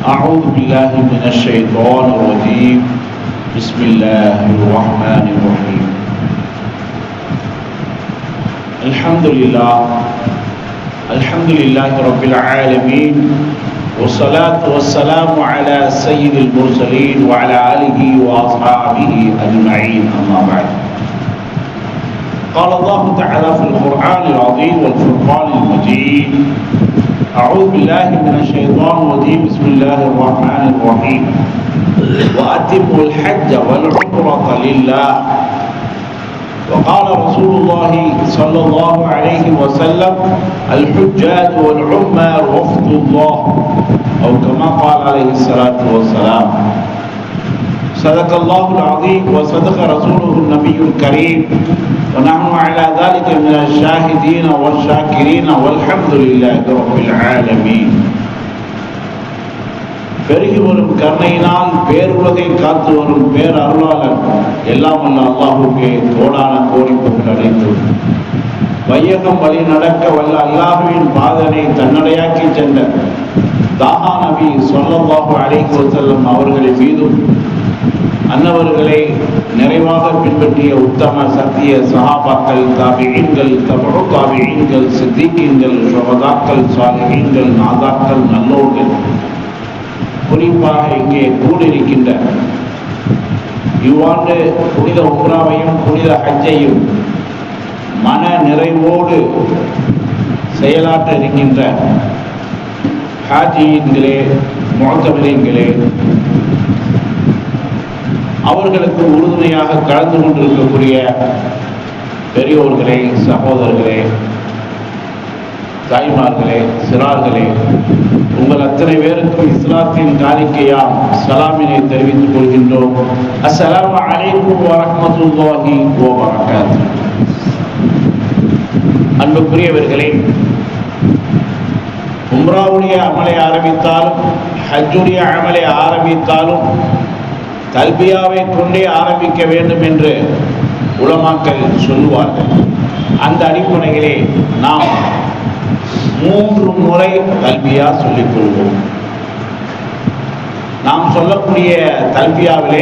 أعوذ بالله من الشيطان الرجيم بسم الله الرحمن الرحيم الحمد لله رب العالمين والصلاة والسلام على سيد المرسلين وعلى آله وأصحابه أجمعين أما بعد قال الله تعالى في القرآن العظيم والفرقان المجيد أعوذ بالله من الشيطان الرجيم بسم الله الرحمن الرحيم وأتموا الحج والعمرة لله وقال رسول الله صلى الله عليه وسلم الحجاج والعمار وفد الله أو كما قال عليه الصلاة والسلام صدق الله العظيم وصدق رسوله النبي الكريم ونحن على ذلك من الشاهدين والشاكرين والحمد لله رب العالمين. பெருகி வரும் கருணையினால் பேருலகை காத்து வரும் பேரருளாளர் எல்லாம் வல்ல அல்லாஹ்வுக்கே கோடான கோடி புகழ் அடைந்தோம். வையகம் வழி நடக்க வல்ல அல்லாஹ்வின் பாதனை தன்னடையாக்கி சென்ற தாஹா நபி ஸல்லல்லாஹு அலைஹி வஸல்லம் அவர்களின் மீதும் அன்னவர்களை நிறைவாக பின்பற்றிய உத்தம சத்திய சஹாபாக்கள், தாபிஈன்கள், தபஉ தாபிஈன்கள், சித்திகீன்கள், ஷுஹதாக்கள், சாலிஹீன்கள், நாதாக்கள், நல்லோர்கள், குறிப்பாக இங்கே கூடியிருக்கின்ற இவ்வாண்டு புனித உம்ராவையும் புனித ஹஜ்ஜையும் மன நிறைவோடு செயலாற்ற இருக்கின்ற ஹாஜியின்களே, முஅத்தமிரீன்களே, அவர்களுக்கு உறுதுணையாக கலந்து கொண்டிருக்கக்கூடிய பெரியோர்களே, சகோதரர்களே, தாய்மார்களே, சிறார்களே, உங்கள் அத்தனை பேருக்கும் இஸ்லாத்தின் காணிக்கையாம் சலாமினை தெரிவித்துக் கொள்கின்றோம். அஸ்ஸலாமு அலைக்கும் வரஹ்மத்துல்லாஹி வபரகாத்துஹு. அன்புக்குரியவர்களே, உம்ராவுடைய அமலை ஆரம்பித்தாலும் ஹஜ்ஜுடைய அமலை ஆரம்பித்தாலும் தல்பியாவை கொண்டே ஆரம்பிக்க வேண்டும் என்று உலமாக்கள் சொல்லுவார்கள். அந்த அடிப்படையிலே நாம் 3 முறை தல்பியா சொல்லிக் கொள்வோம். நாம் சொல்லக்கூடிய தல்பியாவிலே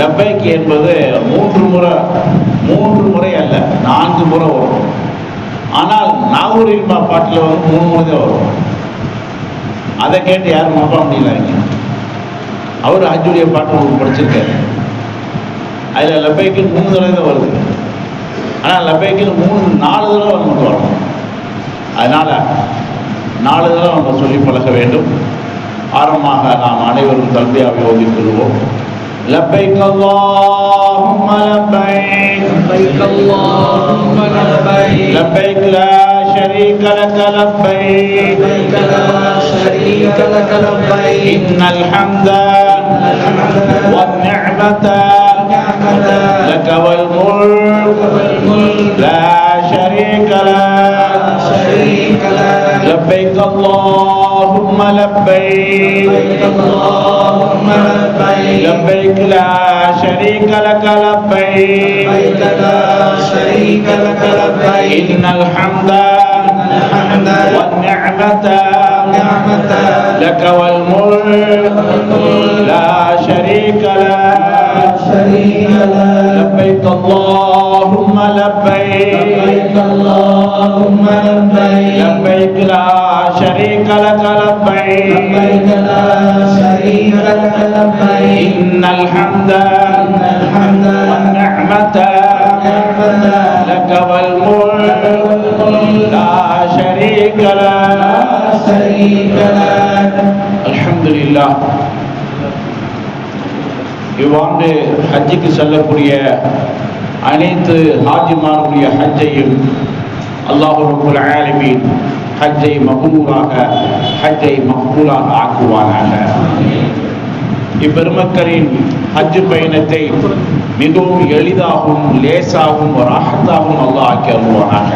லப்பைக் என்பது 3 முறை அல்ல, 4 முறை வரும். ஆனால் நாகூரில் பாட்டில் வந்து 3 முறை தான் வரும். அதை கேட்டு யாரும் நம்ப முடியல. அவர் ஹஜ்ஜுடைய பாட்டு படிச்சிருக்காரு. அதில் லப்பைக்கு 3 தடவை தான் வருது. ஆனால் லப்பைக்கு 4 தடவை நமக்கு வரணும். அதனால் 4 தடவை நம்ம சொல்லி பழக வேண்டும். ஆரம்பமாக நாம் அனைவரும் தல்பியாவை ஓதிக் கொள்வோம். லப்பைக் அல்லாஹும்ம லப்பைக் லப்பைக் அல்லாஹும்ம லப்பைக் லப்பைக் லா ஷரீக லக லப்பைக் லப்பைக் லா ஷரீக லக லப்பைக் இன்னல் ஹம்த வன் நிஅமத லக வல் முல்க் லா ஷரீக லக لبيك اللهم لبيك اللهم لبيك لبيك لا شريك لك لبيك لا شريك لك لبيك إن الحمد والنعمة لك والملك لا شريك لك لبيك اللهم لبيك اللهم لبيك لبيك لا شريك لك لبيك لا شريك لك لبيك إن الحمد والنعمة لك والملك لا شريك لك الحمد لله. இவ்வாண்டு ஹஜ்ஜுக்கு செல்லக்கூடிய அனைத்து ஹாஜிமாருடைய ஹஜ்ஜையும் அல்லாஹ் ரப்பல் ஆலமீன் ஹஜ்ஜை மக்பூலாக ஹஜ்ஜை மக்பூலாக ஆக்குவானாக. இப்பெருமக்களின் ஹஜ் பயணத்தை மிகவும் எளிதாகவும் லேசாகவும் ராஹத்தாகவும் அல்லாஹ் ஆக்கி அருள்வானாக.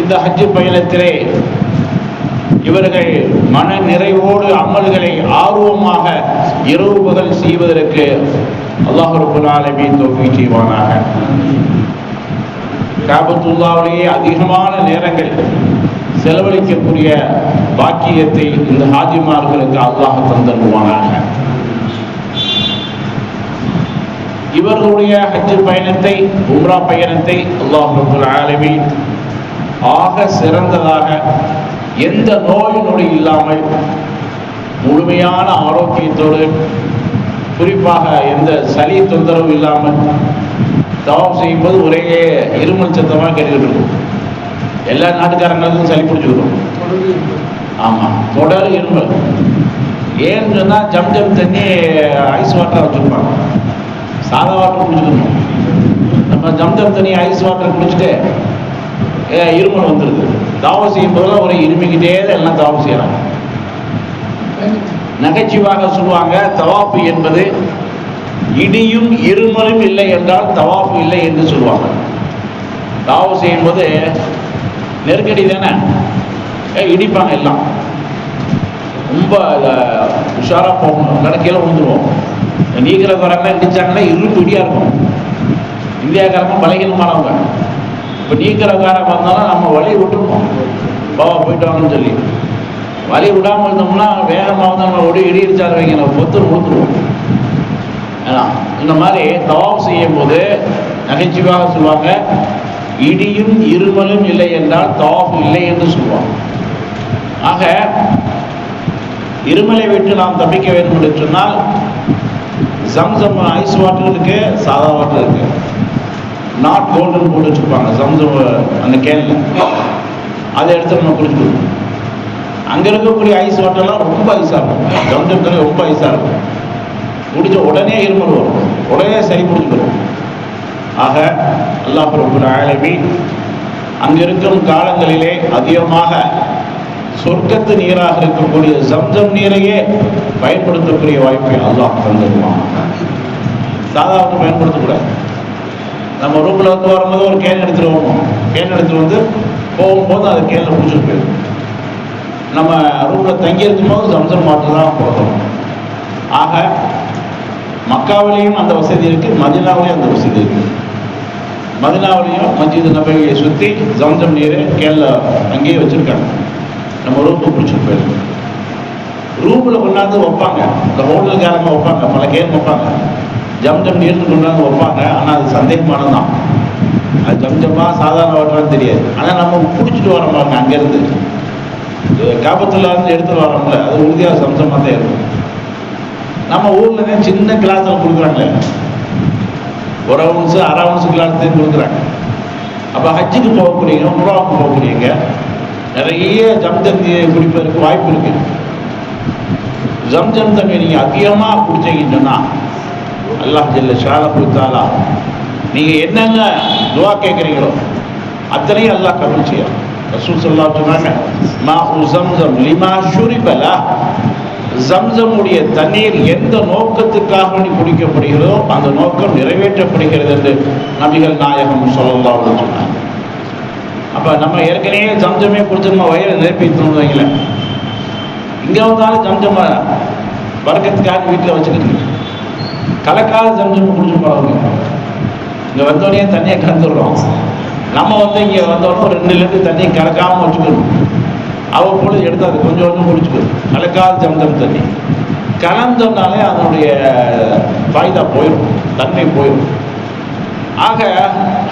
இந்த ஹஜ் பயணத்திலே இவர்கள் மன நிறைவோடு அமல்களை ஆர்வமாக இரவு பகல் செய்வதற்கு அல்லாஹ் ரப்பல் ஆலமீன் தௌஃபீக் செய்வானாக. காபத்துல்லாவிலேயே அதிகமான நேரங்கள் செலவழிக்கக்கூடிய பாக்கியத்தை இந்த ஹாஜிமார்களுக்கு அல்லாஹ் தந்தருவானாக. இவர்களுடைய ஹஜ் பயணத்தை, உம்ரா பயணத்தை அல்லாஹ் ரப்பல் ஆலமீன் ஆக சிறந்ததாக, எந்த நோய் நொடி இல்லாமல் முழுமையான ஆரோக்கியத்தோடு, குறிப்பாக எந்த சளி தொந்தரவு இல்லாமல் தவாப் செய்யும்போது ஒரே இருமல் சத்தமாக கேட்டுக்கிட்டு இருக்கும். எல்லா நாட்டுக்காரங்களுக்கும் சளி பிடிச்சிக்கிறோம். ஆமாம், தொடர் இருமல். ஏன்னு சொன்னால் ஜம்ஜம் தண்ணி ஐஸ் வாட்டராக வச்சுருப்பாங்க. சாதா வாட்டர் குடிச்சுக்கணும். நம்ம ஜம்ஜம் தண்ணி ஐஸ் வாட்டர் குடிச்சிட்டு இருமல் வந்துடுது. தாவம் செய்யும் போதெல்லாம் ஒரு இருமிக்கிட்டே தான் எல்லாம் தாவம் செய்யறாங்க. நகைச்சுவாக சொல்லுவாங்க, தவாப்பு என்பது இடியும் இருமலும் இல்லை என்றால் தவாப்பு இல்லை என்று சொல்லுவாங்க. தாவம் செய்யும் போது நெருக்கடி தானே, இடிப்பாங்க. எல்லாம் ரொம்ப உஷாரா போகணும், கணக்கையில் விழுந்துருவோம். நீக்கிறவரெல்லாம் இடிச்சாங்கன்னா இரும்பு இடியா இருக்கும். இந்தியாக்காரங்க பலகீனமானவங்க. இப்போ நீக்கிறக்காரங்க வந்தாலும் நம்ம வழி விட்டுருப்போம், பாவா போயிட்டு வாங்கன்னு சொல்லி. வழி விடாமல் இருந்தோம்னா வேகமாக வந்து நம்ம ஒடி இடி இடிச்சாரு வைங்க, நம்ம பொத்து கொடுத்துருவோம். ஏன்னா இந்த மாதிரி தவாப் செய்யும் போது நகைச்சுவாக சொல்லுவாங்க, இடியும் இருமலும் இல்லை என்றால் தவாப் இல்லை என்று சொல்லுவாங்க. ஆக இருமலை விட்டு நாம் தப்பிக்க வேண்டும் என்று சொன்னால் ஜம்சம் ஐஸ் வாட்டர் இருக்கு, சாதா வாட்டர் இருக்கு. நாட் கோல்டன் போட்டு வச்சுருப்பாங்க ஜம்சம் அந்த கேனில், அதை எடுத்து நம்ம குடிச்சுக்கணும். அங்கே இருக்கக்கூடிய ஐஸ் வாட்டர்லாம் ரொம்ப ஐஸாக இருக்கும். ஜம்ஜம் தண்ணி ரொம்ப ஐஸாக இருக்கும். குடிச்ச உடனே இருமல் வரும், உடனே சரி பிடிச்சிடும். ஆக அல்லாஹ் ரப்பல் ஆலமீன் அங்கே இருக்கும் காலங்களிலே அதிகமாக சொர்க்கத்து நீராக இருக்கக்கூடிய ஜம்ஜம் நீரையே பயன்படுத்தக்கூடிய வாய்ப்பை அல்லாஹ் தந்துடுவான். சாதாரண பயன்படுத்தக்கூடாது. நம்ம ரூமில் வந்து வரும்போது ஒரு கேன் எடுத்துகிட்டு வருவோம். கேன் எடுத்துகிட்டு வந்து போகும்போது அது கேனில் பிடிச்சிட்டு போயிடும். நம்ம ரூமில் தங்கி இருக்கும்போது ஜம்ஜம் வாட்டர் தான் போடுறோம். ஆக மக்காவிலையும் அந்த வசதி இருக்குது, மதீனாவிலையும் அந்த வசதி இருக்குது. மதீனாவிலையும் மஸ்ஜித் நபவியை சுற்றி ஜம்ஜம் நீர் கேனில் அங்கேயே வச்சுருக்காங்க. நம்ம ரூமுக்கு பிடிச்சிட்டு போயிடும். ரூமில் கொண்டாந்து வைப்பாங்க, இந்த ஹோட்டலுக்காரங்க வைப்பாங்க, பல கேன் வைப்பாங்க. ஜம்ஜம் நீர்னு கொண்டாந்து வைப்பாங்க. ஆனால் அது சந்தேகமானதான். அது ஜம்ஜமாக சாதாரண வாட்டரான்னு தெரியாது. ஆனால் நம்ம பிடிச்சிட்டு வர பாருங்க, அங்கேருந்து காபத்துல இருந்து எடுத்துட்டு வரோம்ல, அது உறுதியாக சம்சமாக தான் இருக்கும். நம்ம ஊரில் சின்ன கிளாஸில் கொடுக்குறாங்களே, 1 ounce 1/2 ounce கிளாஸ் தான் கொடுக்குறாங்க. அப்போ ஹஜ்ஜுக்கு போகக்கூடியவங்க, உம்ராவுக்கு போகக்கூடியவங்க நிறைய ஜம்ஜம் குடிப்பதற்கு வாய்ப்பு இருக்கு. ஜம்ஜம் தண்ணி நீங்கள் அதிகமாக குடிச்சீங்கன்னா அல்லாஹ் ஜல்ல ஷானஹு தஆலா நீங்கள் என்னென்ன துவா கேட்குறீங்களோ அத்தனையும் அல்லாஹ் கபூல் செய்யும். ரசூல் ஸல்லல்லாஹு அலைஹி வஸல்லம் சொன்னாங்க, மாஉ ஸம்ஸம் லிமா ஷுரிப லஹ், ஜம்ஸமுடைய தண்ணீர் எந்த நோக்கத்துக்காக குடிக்கப்படுகிறதோ அந்த நோக்கம் நிறைவேற்றப்படுகிறது என்று நபிகள் நாயகம் ஸல்லல்லாஹு அலைஹி வஸல்லம் சொன்னாங்க. அப்போ நம்ம ஏற்கனவே ஜம்ஜமே குடிச்சு நம்ம வயிறை நிரப்பிட்டோம்னு வைங்களேன், இங்கே வந்தாலும் ஜம்ஜம் வர்க்கத்துக்காக வீட்டில் வச்சுக்கிட்டு கலக்காத ஜம்ஜம் குடிச்சு போகிறவங்க இங்கே வந்தோடனே தண்ணியை கலந்துடுறோம். நம்ம வந்து இங்கே வந்தோடனே ஒரு 2 லிட்டர் தண்ணியை கலக்காமல் வச்சுக்கணும். அவ்வப்பொழுது எடுத்து அது கொஞ்சம் கொஞ்சம் குடிச்சுக்கணும். கலக்காத ஜம்ஜம் தண்ணி கலந்தோம்னாலே அதனுடைய ஃபாய்தா போயிடும், தன்மை போயிடும். ஆக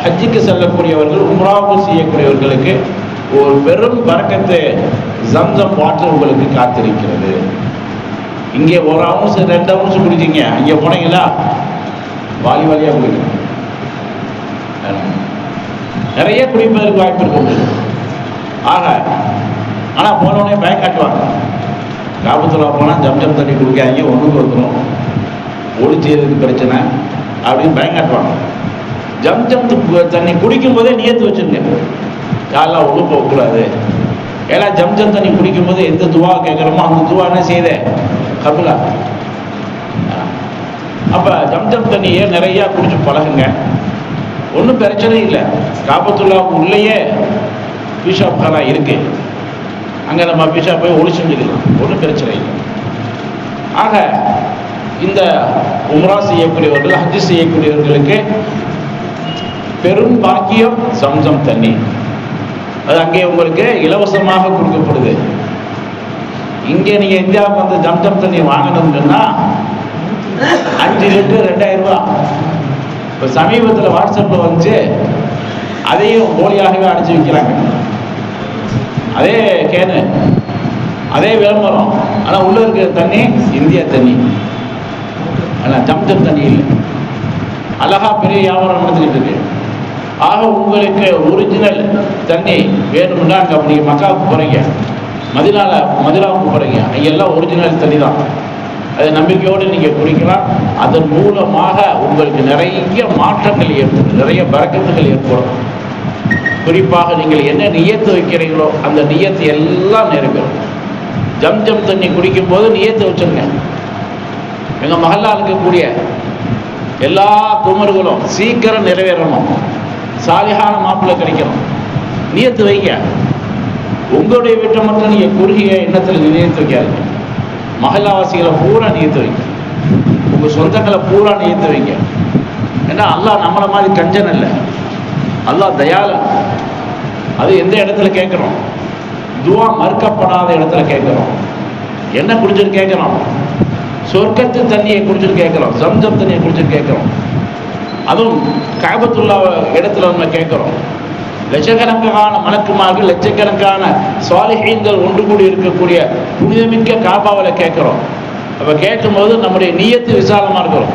ஹஜ்ஜுக்கு செல்லக்கூடியவர்கள், உம்ராவுக்கு செய்யக்கூடியவர்களுக்கு ஒரு பெரும் பரக்கத்து ஜம்ஜம் வாட்டர் உங்களுக்கு காத்திருக்கிறது. இங்கே 1 ounce 2 ounce குடிச்சிங்க, இங்கே போனீங்களா வாலி வாலியாக குடிக்கணும். நிறைய குடிப்பதற்கு வாய்ப்பு இருக்கு. ஆக ஆனால் போனோடனே பயம் காட்டுவாங்க. காபத்துல போனால் ஜம்ஜம் தண்ணி குடிக்காதீங்க, ஒன்றுக்கு வந்துடும், ஒளிச்சேருக்கு பிரச்சனை அப்படின்னு பயம் காட்டுவாங்க. ஜம்ஜம் தண்ணி குடிக்கும் போதே நியத்து வச்சுருங்க, யாரெல்லாம் ஒழு போகக்கூடாது. ஏன்னா ஜம்ஜம் தண்ணி குடிக்கும் போது எந்த துவா கேட்குறோமோ அந்த துவா என்ன செய்யுது, கபுலா. அப்போ ஜம்ஜம் தண்ணியை நிறையா குடிச்சு பழகுங்க, ஒன்றும் பிரச்சனை இல்லை. காபத்துல்லாவுக்கு உள்ளேயே பீஷாப்கானா இருக்கு, அங்கே நம்ம பீஷா போய் ஒளி செஞ்சுக்கலாம், ஒன்றும் பிரச்சனை இல்லை. ஆக இந்த உம்ரா செய்யக்கூடியவர்கள், ஹஜ்ஜு செய்யக்கூடியவர்களுக்கு பெரும் பாக்கியம் ஜம்ஜம் தண்ணி. அது அங்கே உங்களுக்கு இலவசமாக கொடுக்கப்படுது. இங்கே நீங்கள் இந்தியாவுக்கு வந்து ஜம்ஜம் தண்ணி வாங்கணும்னா 5 லிட்டர் 2000 ரூபா. இப்போ சமீபத்தில் வாட்ஸ்அப்பில் வந்துச்சு, அதையும் போலியாகவே அடிச்சு வைக்கிறாங்க. அதே கேனு, அதே விளம்பரம், ஆனால் உள்ளே இருக்கிற தண்ணி இந்தியா தண்ணி, ஆனால் ஜம்ஜம் தண்ணி இல்லை. அழகா பெரிய வியாபாரம் நடந்துக்கிட்டு இருக்கு. ஆக உங்களுக்கு ஒரிஜினல் தண்ணி வேணும்னா அங்கே நீங்கள் மக்காவுக்கு போகிறீங்க, மதினாவுக்கு போகிறீங்க, எல்லாம் ஒரிஜினல் தண்ணி தான். அதை நம்பிக்கையோடு நீங்கள் குடிக்கலாம். அதன் மூலமாக உங்களுக்கு நிறைய மாற்றங்கள் ஏற்படும், நிறைய பரக்கத்துகள் ஏற்படும். குறிப்பாக நீங்கள் என்ன நியத்து வைக்கிறீங்களோ அந்த நியத்து எல்லாம் நிறைவேறும். ஜம்ஜம் தண்ணி குடிக்கும் போது நியத்து வச்சுருங்க. எங்கள் மகள்ல இருக்கக்கூடிய எல்லா குமர்களும் சீக்கிரம் நிறைவேறணும், சாலிகான மாப்பிள்ளை கிடைக்கணும், நியத்து வைங்க. உங்களுடைய வீட்டை மட்டும் நீங்கள் குறுகிய எண்ணத்தில் நியத்து வைக்காது. மகல்லாவாசிகளை பூரா நியத்து வைங்க, உங்கள் சொந்தங்களை பூரா நியத்து வைங்க. ஏன்னா அல்லாஹ் நம்மளை மாதிரி கஞ்சன் இல்லை, அல்லாஹ் தயாளன். அது எந்த இடத்துல கேட்குறோம்? துவா மறுக்கப்படாத இடத்துல கேட்குறோம். என்ன குடிச்சிட்டு கேட்குறோம்? சொர்க்கத்து தண்ணியை குடிச்சிட்டு கேட்குறோம், ஜம்ஜம் தண்ணியை குடிச்சிட்டு கேட்குறோம். அதுவும் காபத்துல்லா இடத்துல நம்ம கேட்குறோம். லட்சக்கணக்கான மலக்குமார்கள், லட்சக்கணக்கான சாலிஹீன்கள் ஒன்று கூடி இருக்கக்கூடிய புனிதமிக்க காபாவில் கேட்குறோம். அப்போ கேட்கும்போது நம்முடைய நியத்து விசாலமாக இருக்கிறோம்.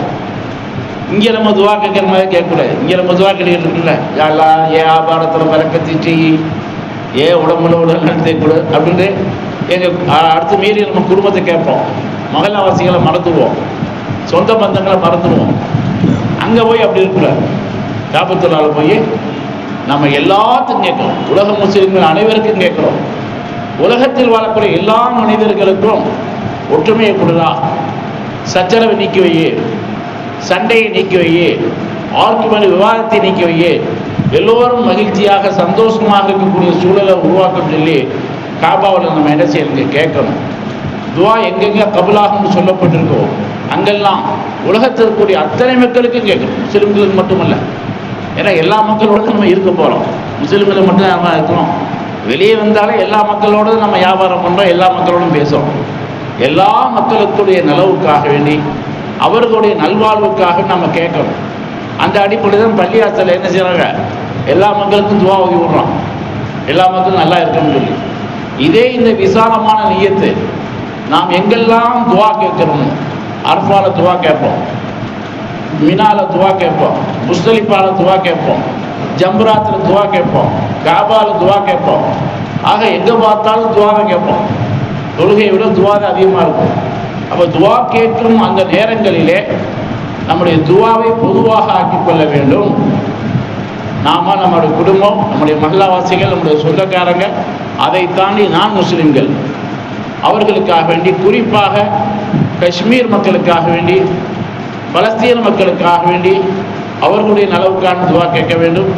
இங்கே நம்ம துவா கேட்குற மாதிரி கேட்கக்கூடாது. இங்கே நம்ம துவா கேட்டுக்கிட்டு இருக்குல்ல, யாரெல்லாம் ஏன் ஆபாரத்தில் பறக்கத்திச்சு, ஏன் உடம்புல உடல்நலத்தை கொடு அப்படின்ட்டு எங்கள் அடுத்து மீறி நம்ம குடும்பத்தை கேட்போம். மகல்லாவாசிகளை மறந்துடுவோம், சொந்த பந்தங்களை மறந்துடுவோம். அங்கே போய் அப்படி இருக்கக்கூடாது. காபத்துள்ளால போய் நம்ம எல்லாத்துக்கும் கேட்குறோம். உலக முஸ்லிம்கள் அனைவருக்கும் கேட்குறோம். உலகத்தில் வாழக்கூடிய எல்லா மனிதர்களுக்கும் ஒற்றுமையை கொடுறா, சச்சரவை நீக்கி வையே, சண்டையை நீக்கி வையே, ஆர்குமெண்ட் விவாதத்தை நீக்கி வையே, எல்லோரும் மகிழ்ச்சியாக சந்தோஷமாக இருக்கக்கூடிய சூழலை உருவாக்கம் சொல்லி காபாவில் நம்ம என்ன செய்யணுங்க? கேட்கணும். துவா எங்கெங்கே கபுலாகும்னு சொல்லப்பட்டிருக்கோ அங்கெல்லாம் உலகத்தில் இருக்கக்கூடிய அத்தனை மக்களுக்கும் கேட்கணும், முஸ்லிம்களுக்கு மட்டுமல்ல. ஏன்னா எல்லா மக்களோட நம்ம இருக்க போகிறோம், முஸ்லிம்களை மட்டும் நம்ம இருக்கிறோம். வெளியே வந்தாலே எல்லா மக்களோடு நம்ம வியாபாரம் பண்ணுறோம், எல்லா மக்களோடும் பேசுகிறோம். எல்லா மக்களுக்குடைய நலவுக்காக வேண்டி, அவர்களுடைய நல்வாழ்வுக்காக நம்ம கேட்கணும். அந்த அடிப்படையில் தான் பள்ளியாசல் என்ன செய்கிறாங்க? எல்லா மக்களுக்கும் துவா ஓதி விடுறோம், எல்லா மக்களும் நல்லா இருக்கணும்னு சொல்லி. இதே இந்த விசாலமான நியத்து நாம் எங்கெல்லாம் துவா கேட்கிறோம், அரஃபால துவா கேட்போம், மினால துவா கேட்போம், முஸ்தலிஃபால துவா கேட்போம், ஜம்ராத்தில் துவா கேட்போம், காபால துவா கேட்போம். ஆக எங்கே பார்த்தாலும் துவாவை கேட்போம். தொழுகையை விட துவாவை அதிகமாக இருக்கும். அப்போ துவா கேட்கும் அந்த நேரங்களிலே நம்முடைய துவாவை பொதுவாக ஆக்கிக்கொள்ள வேண்டும். நாம், நம்முடைய குடும்பம், நம்முடைய மஹல்லாவாசிகள், நம்முடைய சொந்தக்காரங்க, அதை தாண்டி நான் முஸ்லிம்கள், அவர்களுக்காக வேண்டி, குறிப்பாக காஷ்மீர் மக்களுக்காக வேண்டி, பலஸ்தீன மக்களுக்காக வேண்டி அவர்களுடைய நலவுக்கான துவா கேட்க வேண்டும்.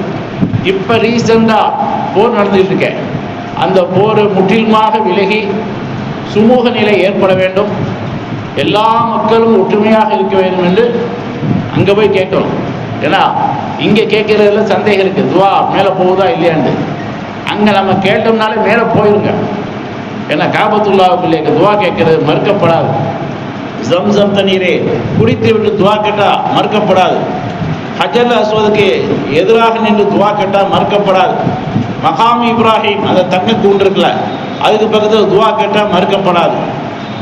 இப்போ ரீசெண்டாக போர் நடந்துகிட்டு இருக்கேன், அந்த போர் முற்றிலுமாக விலகி சுமூக நிலை ஏற்பட வேண்டும், எல்லா மக்களும் ஒற்றுமையாக இருக்க வேண்டும் என்று அங்கே போய் கேட்கணும். ஏன்னா இங்கே கேட்கறதுல சந்தேகம் இருக்குது, துவா மேலே போகுதா இல்லையாண்டு. அங்கே நம்ம கேட்டோம்னாலே மேலே போயிருங்க. ஏன்னா காபத்துல்லாவுக்குள்ளே துவா கேட்கறது மறுக்கப்படாது. ஜம்சம் தண்ணீரே குடித்து விட்டு துவா கேட்டால் மறுக்கப்படாது. ஹஜர் அஸ்வதுக்கு எதிராக நின்று துவா கேட்டால் மறுக்கப்படாது. மகாம் இப்ராஹிம் அந்த தங்க தூண் இருக்குல்ல, அதுக்கு பக்கத்தில் துவா கேட்டால் மறுக்கப்படாது.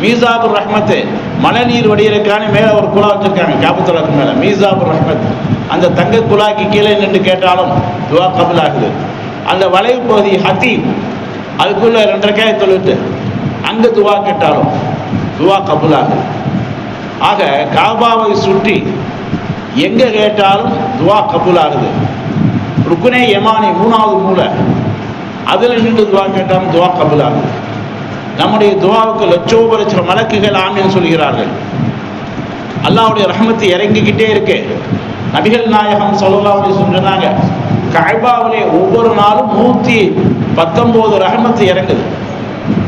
மீசாபுர் ரஹ்மத்து மழை நீர் வடிகிறதுக்கான மேலே ஒரு குழா வச்சுருக்காங்க காபத்துல்லாக்கு மேலே, மீசாபுர் ரஹ்மத். அந்த தங்க குழாய்க்கு கீழே நின்று கேட்டாலும் துவா கபுல் ஆகுது. அந்த வளைவு பகுதி ஹத்தீம், அதுக்குள்ளே 2 ரக்காயத் தொழுவிட்டு அங்கே துவா கேட்டாலும் துவா கபுல் ஆகுது. ஆக காபாவை சுற்றி எங்கே கேட்டாலும் துவா கபுல் ஆகுது. ருக்குனே யமானி 3வது மூலை, அதில் நின்று துவா கேட்டாலும் துவா கபுல் ஆகுது. நம்முடைய துவாவுக்கு லட்சோபலட்சம் மலக்குகள் ஆமீன் சொல்கிறார்கள். அல்லாஹ்வுடைய ரஹ்மத்து இறங்கிக்கிட்டே இருக்கு. நபிகள் நாயகம் ஸல்லல்லாஹு அலைஹி வஸல்லம் சொன்னாங்க, கஅபாவிலே ஒவ்வொரு நாளும் 119 ரஹ்மத்து இறங்குது.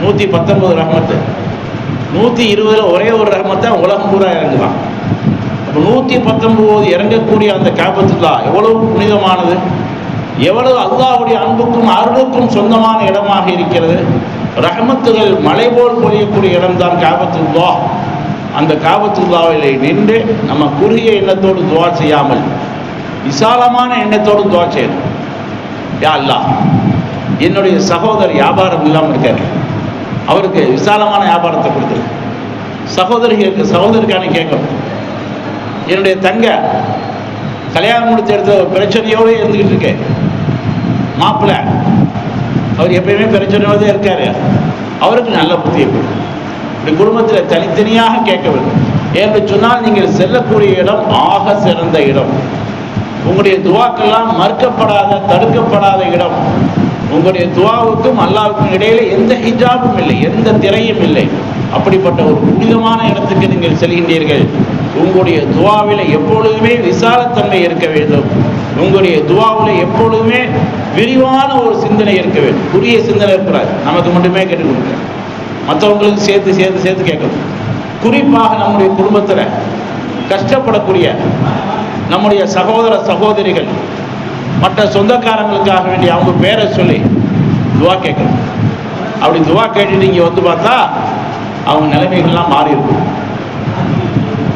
119 ரஹ்மத்து. 120 ஒரே ஒரு ரஹ்மத்தை உலகம் பூரா இறங்குதான். அப்போ 119 இறங்கக்கூடிய அந்த காபத்துல்லா எவ்வளவு புனிதமானது. எவ்வளவு அல்லாஹ்வுடைய அன்புக்கும் அருளுக்கும் சொந்தமான இடமாக இருக்கிறது. ரஹமத்துகள் மலை போல் பொழியக்கூடிய இடம்தான் காபத்துல்லாஹ். அந்த காபத்துல்லாஹ்விலே நின்று நம்ம குறுகிய எண்ணத்தோடு துவா செய்யாமல் விசாலமான எண்ணத்தோடு துவா செய்யணும். யா அல்லாஹ், என்னுடைய சகோதரர் வியாபாரம் இல்லாமல் இருக்காரு, அவருக்கு விசாலமான வியாபாரத்தை கொடுத்துரு. சகோதரிக்கான கேட்கணும். என்னுடைய தங்க கல்யாணம் முடிச்ச இடத்துல ஒரு பிரச்சனையோடு இருந்துக்கிட்டு இருக்கேன், மாப்பிள்ளை அவர் எப்பயுமே பிரச்சனையோடு தான் இருக்காரு, அவருக்கு நல்ல புத்தியை கொடுக்கும். இப்படி குடும்பத்தில் தனித்தனியாக கேட்க வேண்டும். என்று சொன்னால் நீங்கள் செல்லக்கூடிய இடம் ஆக சிறந்த இடம். உங்களுடைய துவாக்கெல்லாம் மறுக்கப்படாத தடுக்கப்படாத இடம். உங்களுடைய துவாவுக்கும் அல்லாஹ்வுக்கும் இடையில எந்த ஹிஜாபும் இல்லை, எந்த திரையும் இல்லை. அப்படிப்பட்ட ஒரு புனிதமான இடத்துக்கு நீங்கள் செல்கின்றீர்கள். உங்களுடைய துவாவில் எப்பொழுதுமே விசாலத்தன்மை இருக்க வேண்டும். உங்களுடைய துவாவில் எப்பொழுதுமே விரிவான ஒரு சிந்தனை இருக்க வேண்டும். குறுகிய சிந்தனை இருக்கிறார், நமக்கு மட்டுமே கேட்டுக் கொடுக்க, மற்றவங்களுக்கு சேர்த்து சேர்த்து சேர்த்து கேட்கணும். குறிப்பாக நம்முடைய குடும்பத்தில் கஷ்டப்படக்கூடிய நம்முடைய சகோதர சகோதரிகள், மற்ற சொந்தக்காரங்களுக்காக வேண்டி அவங்க பேரை சொல்லி துவா கேட்கணும். அப்படி துவா கேட்டுட்டு இங்கே வந்து பார்த்தா அவங்க நிலைமைகள்லாம் மாறி இருக்கும்.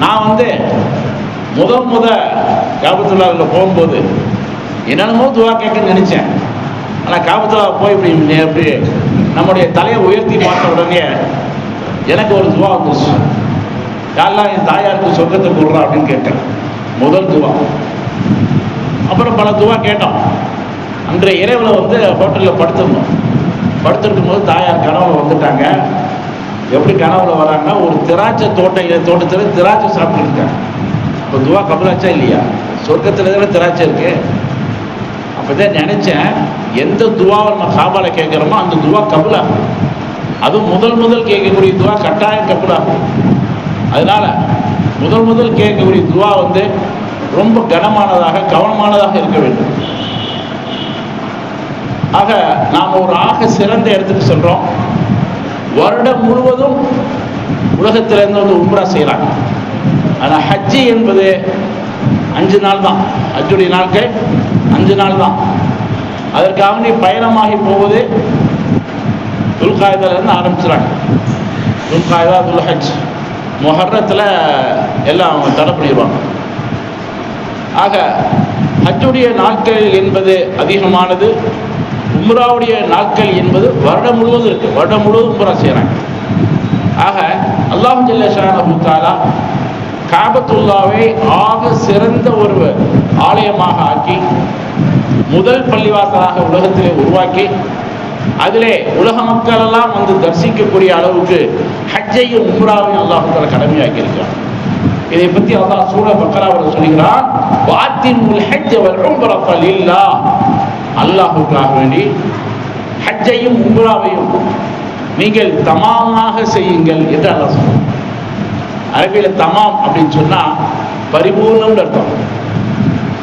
நான் முத காபத்துல்லாவில் போகும்போது என்னென்னமோ துவா கேட்கன்னு நினச்சேன். ஆனால் காபத்துல்லா போய் இப்படி நம்முடைய தலையை உயர்த்தி பார்த்த உடனே எனக்கு ஒரு துவா வந்துச்சு. யாரெல்லாம் என் தாயாருக்கு சொர்க்கத்தை கொடுறா அப்படின்னு கேட்டேன், முதல் துவா. அப்புறம் பல துவா கேட்டோம். அன்றைய இரவில் ஹோட்டலில் படுத்திருக்கும் போது தாயார் கனவுல வந்துட்டாங்க. எப்படி கனவுல வராங்கன்னா, ஒரு திராட்சை தோட்டத்தில் திராட்சை சாப்பிட்டுருக்காங்க. இப்போ துவா கபலாச்சா இல்லையா? சொர்க்கத்தில் தானே திராட்சை இருக்கு. அப்போதான் நினைச்சேன், எந்த துவாவை நம்ம காபால கேட்குறோமோ அந்த துவா கபுலாகும். அதுவும் முதல் கேட்கக்கூடிய துவா கட்டாயம் கபுலாகும். அதனால முதல் கேட்கக்கூடிய துவா ரொம்ப கனமானதாக கவனமானதாக இருக்க வேண்டும். ஆக நாம் ஒரு ஆக சிறந்த இடத்துக்கு சொல்றோம். வருடம் முழுவதும் உலகத்திலிருந்து உம்ரா செய்யறாங்க. ஆனால் ஹஜ்ஜி என்பது 5 நாள் தான். ஹஜ்ஜுடைய நாட்கள் 5 நாள் தான். அதற்காக நீ பயணமாகி போவது துல்காயதாலேருந்து ஆரம்பிச்சுறாங்க. துல்காயதா, துல்ஹஜ், முஹர்ரத்தில் எல்லாம் அவங்க தடை பண்ணிடுவாங்க. ஆக ஹஜ்ஜுடைய நாட்கள் என்பது அதிகமானது. உம்ராவுடைய நாட்கள் என்பது வருடம் முழுவதும் இருக்கு. வருடம் முழுவதும் உம்ரா செய்கிறாங்க. ஆக அல்லாஹ் ஜல்ல ஷானஹு தஆலா காபத்துல்லாவை ஆக சிறந்த ஒரு ஆலயமாக ஆக்கி, முதல் பள்ளிவாசலாக உலகத்திலே உருவாக்கி, அதிலே உலக மக்கள் எல்லாம் தரிசிக்கக்கூடிய அளவுக்கு ஹஜ்ஜையும் உம்ராவையும் அல்லாஹ் தஆலா கடமையாக்கி இருக்கிறார். இதை பற்றி அல்லாஹ் சூரா பக்ராவில் சொல்கிறான், வஅத்திமுல் ஹஜ்ஜ வல் உம்ரத லில்லாஹ். அல்லாஹ்வுக்காக வேண்டி ஹஜ்ஜையும் உம்ராவையும் நீங்கள் தமாமாக செய்யுங்கள் என்று அல்லாஹ் சொல்றான். அரபியில் தமாம் அப்படின்னு சொன்னா பரிபூர்ணம்னு அர்த்தம்.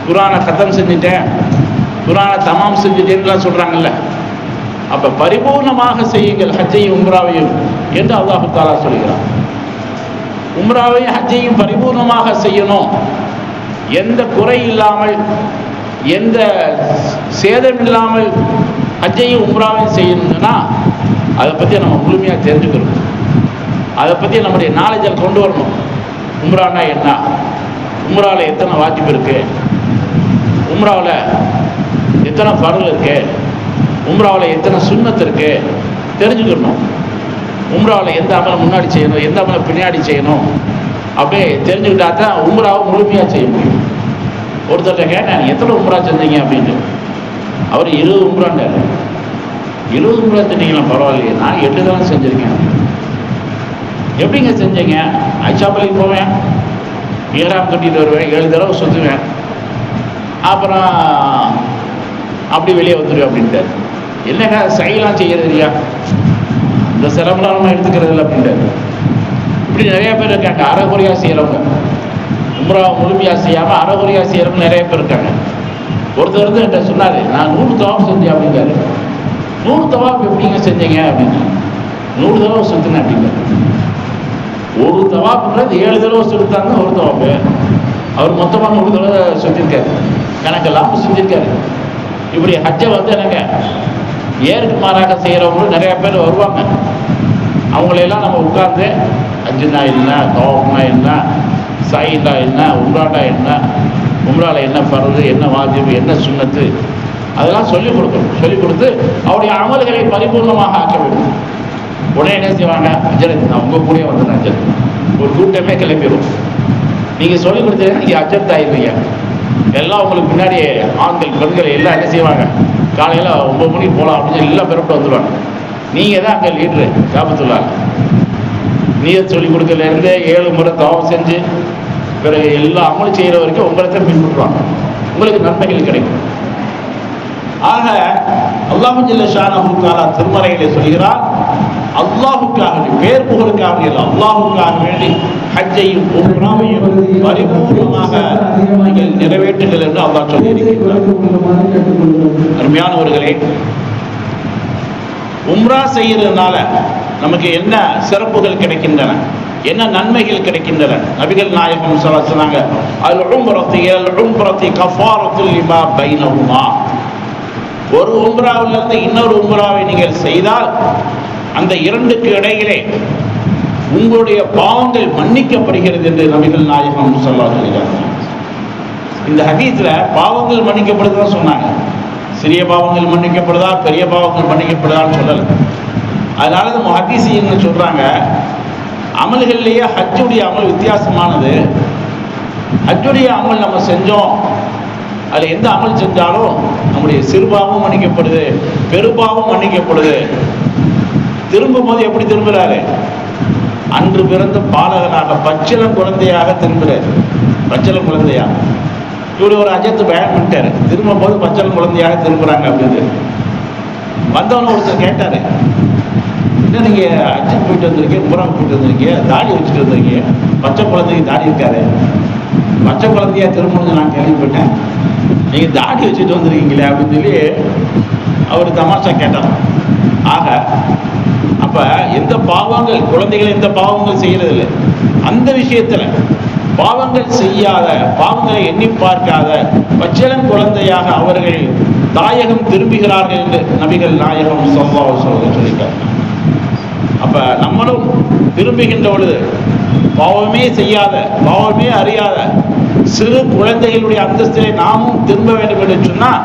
குர்ஆனை கதம் செஞ்சுட்டேன், குர்ஆனை தமாம் செஞ்சுட்டேன்லாம் சொல்றாங்கல்ல. அப்ப பரிபூர்ணமாக செய்யுங்கள் ஹஜ்ஜையும் உம்ராவையும் என்று அல்லாஹ் தஆலா சொல்கிறான். உம்ராவையும் ஹஜ்ஜையும் பரிபூர்ணமாக செய்யணும், எந்த குறை இல்லாமல் எந்த சேதம் இல்லாமல் ஹஜ்ஜையும் உம்ராவையும் செய்யணும்னா அதை பற்றி நம்ம முழுமையாக தெரிஞ்சுக்கணும். அதை பற்றி நம்முடைய நாலேஜை கொண்டு வரணும். உம்ரானா என்ன, உம்ராவில் எத்தனை வாஜிப் இருக்கு, உம்ராவில் எத்தனை ஃபர்ல் இருக்கு, உம்ராவில் எத்தனை சுன்னத் இருக்கு தெரிஞ்சுக்கணும். உம்ராவில் எந்த அமலை முன்னாடி செய்யணும், எந்த அமலை பின்னாடி செய்யணும், அப்படியே தெரிஞ்சுக்கிட்டா தான் உம்ராவை முழுமையாக செய்ய முடியும். ஒருத்தர்கிட்ட கேட்டேன், எத்தனை உம்ரா செஞ்சீங்க அப்படின்ட்டு. அவர் 20 உம்ராண்டார். 20 உம்ரா செஞ்சீங்களா? பரவாயில்லையே, நான் 8 தடவை செஞ்சுருக்கேன். எப்படிங்க செஞ்சீங்க? ஐஷாப்பள்ளிக்கு போவேன், ஏறாம் கட்டிட்டு வருவேன், 7 தடவை சுற்றுவேன், அப்புறம் அப்படி வெளியே வந்துடுவேன் அப்படின்ட்டார். என்னங்க சைலாம் செய்யறது இல்லையா, இந்த சிரமம்லாம் நம்ம எடுத்துக்கிறது இல்லை அப்படின்ட்டார். இப்படி நிறைய பேர் இருக்காங்க. அறகுறையாக செய்கிறவங்க, உம்ரா முழுமையாக செய்யாமல் அறகுறையாக செய்கிறவங்க நிறைய பேர் இருக்காங்க. ஒருத்தர் என்கிட்ட சொன்னார், நான் 100 தவாப் செஞ்சேன் அப்படிங்காரு. 100 தவாப் எப்படிங்க செஞ்சீங்க அப்படின்னு. 100 தடவை சுற்றினேன் அப்படிங்கிறார். ஒரு தவாப்புங்கிறது 7 தடவை சுத்தாங்க ஒரு தவாப்பு. அவர் மொத்தமாக 100 தடவை சுற்றிருக்காரு, கணக்கெல்லாம் செஞ்சிருக்காரு. இப்படி ஹஜ்ஜை வந்து என்னங்க ஏற்கு மாறாக செய்கிறவங்களும் நிறையா பேர் வருவாங்க. அவங்களையெல்லாம் நம்ம உட்கார்ந்து ஹஜ்ஜுனா என்ன, தவாஃப்னா என்ன, சாயினா என்ன, உம்ரானா என்ன, உம்ரால என்ன ஃபர்து, என்ன வாஜிபு, என்ன சுன்னத்து, அதெல்லாம் சொல்லிக் கொடுக்கணும். சொல்லிக் கொடுத்து அவருடைய அமல்களை பரிபூர்ணமாக ஆக்க வேண்டும். உடனே என்ன செய்வாங்க, அஜரத் நான் உங்கள் கூட வந்துடுறேன், அஜரத் ஒரு கூட்டமே கிளம்பிடும். நீங்கள் சொல்லிக் கொடுத்தீங்கன்னா நீங்கள் அஜரத் ஆயிடுவீங்க. எல்லாம் உங்களுக்கு பின்னாடி ஆண்கள் பெண்கள் எல்லாம் என்ன செய்வாங்க, காலையில் 9 மணிக்கு போகலாம் அப்படின்னு எல்லாம் பெறப்பட்டு வந்துடுவாங்க. நீங்கள் தான் அங்கே லீட்ரு காபத்துல்லா. நீயத் சொல்லிக் கொடுக்கறதுலேருந்து 7 முறை தவாஃப் செஞ்சு பிறகு எல்லா அமல் செய்கிற வரைக்கும் உங்களை பின்பற்றுவாங்க. உங்களுக்கு நன்மைகள் கிடைக்கும். ஆக அல்லாஹ் ஜல்ல ஷானஹு தஆலா திருமறையிலே சொல்கிறார், அல்லாஹுக்காக பேர் புகழுக்காக இல்லை, அல்லாஹுக்காக வேண்டி ஹஜ்ஜையும் உம்ராவையும் பரிபூர்ணமாக நீங்கள் நிறைவேற்றுங்கள் என்று அல்லாஹ் சொல்லியிருக்கிறார். அருமையானவர்களே, உம்ரா செய்யறதுனால நமக்கு என்ன சிறப்புகள் கிடைக்கின்றன, என்ன நன்மைகள் கிடைக்கின்றன? நபிகள் நாயகம் ஸல்லல்லாஹு அலைஹி சொன்னாங்க, அல் உம்ரத்தி கஃபாரத்துல் லிமா பைனஹுமா. ஒரு உம்ராவிலிருந்து இன்னொரு உம்ராவை நீங்கள் செய்தால் அந்த இரண்டுக்கு இடையிலே உங்களுடைய பாவங்கள் மன்னிக்கப்படுகிறது என்று நபிகள் நாயகம் ஸல்லல்லாஹு அலைஹி வஸல்லம். இந்த ஹதீஸ்ல பாவங்கள் மன்னிக்கப்படுதுதான் சொன்னாங்க. சிறிய பாவங்கள் மன்னிக்கப்படுதா, பெரிய பாவங்கள் மன்னிக்கப்படுதான்னு சொல்லலை. அதனால இந்த முஹத்தீஸீன்கள் சொல்றாங்க, அமல்கள்லேயே ஹஜ்ஜுடைய அமல் வித்தியாசமானது. ஹஜ்ஜுடைய அமல் நம்ம செஞ்சோம், அதில் எந்த அமல் செஞ்சாலும் நம்முடைய சிறுபாவம் மன்னிக்கப்படுது, பெருபாவம் மன்னிக்கப்படுது. திரும்பும் போது எப்படி திரும்புகிறாரு, அன்று பிறந்த பாலகனாக பச்சிளம் குழந்தையாக திரும்புகிறார். பச்சிளம் குழந்தையா இப்படி ஒரு அஜத்து பயன் பண்ணிட்டாரு. திரும்பும் போது பச்சிளம் குழந்தையாக திரும்புகிறாங்க அப்படின்னு வந்தவனு ஒருத்தர் கேட்டாரு, என்ன நீங்கள் அஜத்து போயிட்டு வந்திருக்கீங்க, உம்ராவுக்கு போயிட்டு வந்திருக்கீங்க, தாடி வச்சுட்டு வந்திருக்கீங்க, பச்சை குழந்தைக்கு தாடி இருக்காரு, பச்சை குழந்தையா திரும்பணும்னு நான் கேள்விப்பட்டேன், நீங்கள் தாடி வச்சுட்டு வந்திருக்கீங்களே அப்படின்னு சொல்லி அவர் தமாஷா கேட்டார். ஆக அப்போ எந்த பாவங்கள், குழந்தைகள் எந்த பாவங்கள் செய்யறதில்லை, அந்த விஷயத்தில் பாவங்கள் செய்யாத, பாவங்களை எண்ணி பார்க்காத பச்சிளம் குழந்தையாக அவர்கள் தாயகம் திரும்புகிறார்கள் என்று நபிகள் நாயகம் ஸல்லல்லாஹு அலைஹி வஸல்லம் சொல்லிட்டார். அப்ப நம்மளும் திரும்புகின்ற பொழுது பாவமே செய்யாத, பாவமே அறியாத சிறு குழந்தைகளுடைய அந்தஸ்திலே நாமும் திரும்ப வேண்டும் என்று சொன்னால்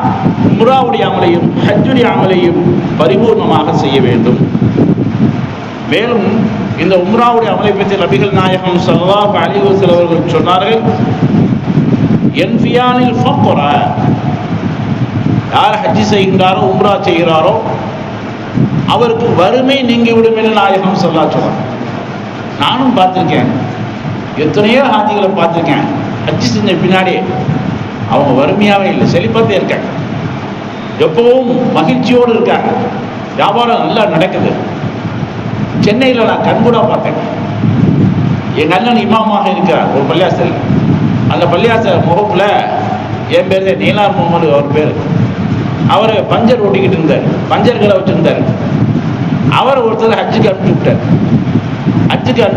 உம்ராவுடைய அமலையும் ஹஜ்ஜுடைய அமலையும் பரிபூர்ணமாக செய்ய வேண்டும். மேலும் இந்த உம்ராவுடைய அமலை பற்றி நபிகள் நாயகம் ஸல்லல்லாஹு அலைஹி வஸல்லம் அவர்கள் சொன்னார்கள், என்ஃபியானில் ஃபக்ர, யார் ஹஜ்ஜி செய்கின்றாரோ உம்ரா செய்கிறாரோ அவருக்கு வறுமை நீங்கிவிடும் என்று நாயகம் ஸல்லல்லாஹு அலைஹி வஸல்லம். நானும் பார்த்துருக்கேன், எத்தனையோ ஹாஜிகளை பார்த்துருக்கேன், ஹஜ்ஜி செஞ்ச பின்னாடி அவங்க வறுமையாகவே இல்லை, செழிப்பாத்தே இருக்காங்க, எப்பவும் மகிழ்ச்சியோடு இருக்காங்க, வியாபாரம் நல்லா நடக்குது. சென்னையில் நான் கண்கூட பார்த்தேன். எங்கள் அண்ணன் இமாமாக இருக்கிறார் ஒரு பள்ளியாசல். அந்த பள்ளியாசல் முகப்பில் என் பேர் நீலார் முகமது, அவர் பேர். அவர் பஞ்சர் ஓட்டிக்கிட்டு இருந்தார், பஞ்சர் கடை வச்சுருந்தார். அவர் ஒருத்தர் ஹஜ்ஜுக்கு அனுப்பிச்சு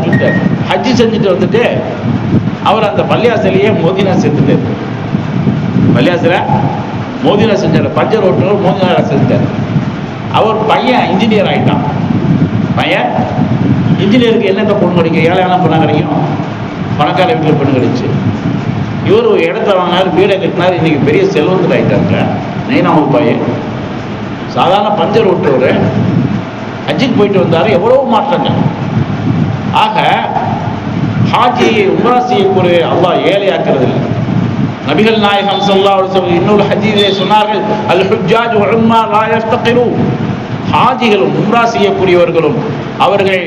விட்டார். ஹஜ்ஜு செஞ்சுட்டு வந்துட்டு அவர் அந்த பள்ளியாசலையே மோதினா செஞ்சுட்டார். பள்ளியாசல மோதினா செஞ்சார், பஞ்சர் ஓட்டுநர் மோதினா செஞ்சார். அவர் பையன் இன்ஜினியர் ஆகிட்டான். பையன் இன்ஜினியருக்கு என்னென்ன பொண்ணு கிடைக்கும், ஏழையான பொண்ணாக கிடைக்கும், பணக்கார வீட்டில் பொண்ணு கிடைச்சு. இவர் ஒரு இடத்த வாங்கினார், வீடை கட்டினார், இன்றைக்கி பெரிய செல்வந்தர் ஆகிட்டாங்க. நைனாமு பையன் சாதாரண பஞ்சர் ஓட்டுறவர் ஹஜ்ஜுக்கு போயிட்டு வந்தார். எவ்வளவு மாற்றங்கள். ஆக ஹாஜி உம்ரா செய்யக்கூடிய அல்லாஹ் ஏழையாக்குறது இல்லை. நபிகள் நாயகம் ஸல்லல்லாஹு அலைஹி வஸல்லம் இன்னொரு ஹதீஸிலே சொன்னார்கள், அல் ஹுஜ்ஜாஜ் வல் உம்மார் லா யஃப்தகிரூன். ஹாஜிகளும் உம்ரா செய்யக்கூடியவர்களும் அவர்கள்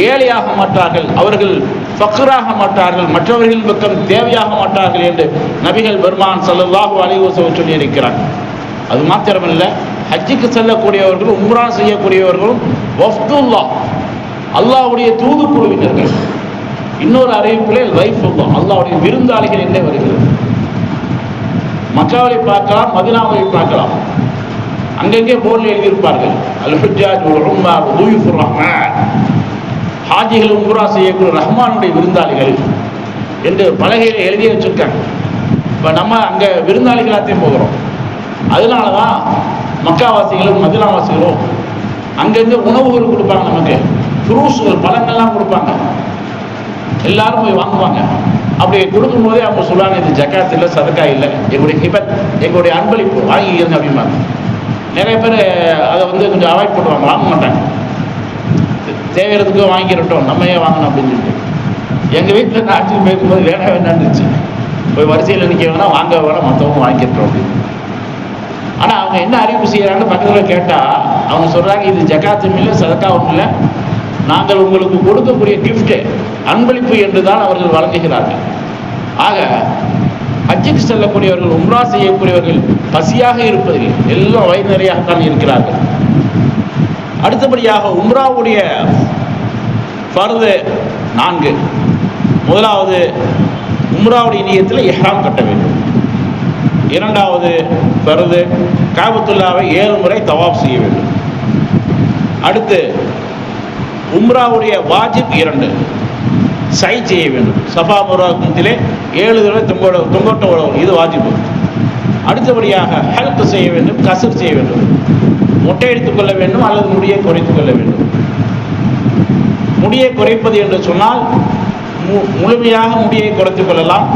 ஏழையாக மாட்டார்கள், அவர்கள் ஃபக்ராக மாட்டார்கள், மற்றவர்கள் பக்கம் தேவையாக மாட்டார்கள் என்று நபிகள் பெருமான் ஸல்லல்லாஹு அலைஹி வஸல்லம் சொல்லியிருக்கிறார். அது மாத்திரமல்ல, ஹஜ்ஜுக்கு செல்லக்கூடியவர்களும் உம்ரா செய்யக்கூடியவர்களும் வஃப்துல்லாஹ், அல்லாஹ்வுடைய தூதுக்குழுவினர்கள். இன்னொரு அறிவிப்பிலே லைஃபுல்லாஹ், அல்லாஹ்வுடைய விருந்தாளிகள் என்றே வருகிறது. மக்காவை பார்க்கலாம், மதீனாவை பார்க்கலாம், அங்கங்கே போர்டில் எழுதியிருப்பார்கள், அல் ஹுஜ்ஜாஜ் வல் உம்மார் துயூஃபுர் ரஹ்மான், ஹாஜிகள் உம்ரா செய்யக்கூடிய ரஹ்மானுடைய விருந்தாளிகள் என்று பலகையில் எழுதி வச்சிருக்காங்க. இப்போ நம்ம அங்கே விருந்தாளிகளாத்தையும் போகிறோம். அதனால தான் மக்காவாசிகளும் மதினாவாசிகளும் அங்கங்கே உணவுகள் கொடுப்பாங்க, நமக்கு ஃப்ரூட்ஸுகள் பழங்கள்லாம் கொடுப்பாங்க, எல்லாரும் போய் வாங்குவாங்க. அப்படி கொடுக்கும்போதே அவங்க சொல்லுவாங்க, இது ஜக்காத் இல்லை, சதக்கா இல்லை, எங்களுடைய ஹிபத், எங்களுடைய அன்பளிப்பு, வாங்கிக்கிறங்க அப்படிம்பாங்க. நிறைய பேர் அதை கொஞ்சம் அவாய்ட் பண்ணுவாங்க, வாங்க மாட்டாங்க. தேவைறதுக்கு வாங்கிக்கிறட்டும், நம்ம ஏன் வாங்கணும் அப்படின்னு சொல்லிட்டு. எங்கள் வீட்டில் நான் ஆட்சியில் போயிருக்கும்போது வேண்டாம்னுச்சு, போய் வரிசையில் நிற்க வேணாம், வாங்க வேணாம், மற்றவங்க வாங்கிக்கிறோம் அப்படின்னு. ஆனால் அவங்க என்ன அறிவிப்பு செய்கிறாங்கன்னு பக்கத்தில் கேட்டால் அவங்க சொல்கிறாங்க, இது ஜக்காத்தும் இல்லை, சதக்காவும் இல்லை, நாங்கள் உங்களுக்கு கொடுக்கக்கூடிய கிஃப்ட்டு அன்பளிப்பு என்று தான் அவர்கள் வழங்குகிறார்கள். ஆக ஹஜ்ஜுக்கு செல்லக்கூடியவர்கள், உம்ரா செய்யக்கூடியவர்கள் பசியாக இருப்பதில்லை, எல்லாம் வயிறு நிறையாகத்தான் இருக்கிறார்கள். அடுத்தபடியாக உம்ராவுடைய ஃபர்து 4. முதலாவது, உம்ராவுடைய நியத்தில் இஹ்ராம் கட்ட வேண்டும். இரண்டாவது ஃபர்து, காபத்துல்லாவை 7 முறை தவாப் செய்ய வேண்டும். அடுத்து உம்ராவுடைய வாஜிப் 2, சை செய்ய வேண்டும். சஃபா மர்வாத்திலே 7 தடவை தொங்கோட்ட உழவு, இது வாஜிபு. அடுத்தபடியாக ஹல்க் செய்ய வேண்டும், கசர் செய்ய வேண்டும், மொட்டை எடுத்துக் கொள்ள வேண்டும் அல்லது முடியை குறைத்துக் கொள்ள வேண்டும். முடியை குறைப்பது என்று சொன்னால் முழுமையாக முடியை குறைத்துக் கொள்ளலாம்,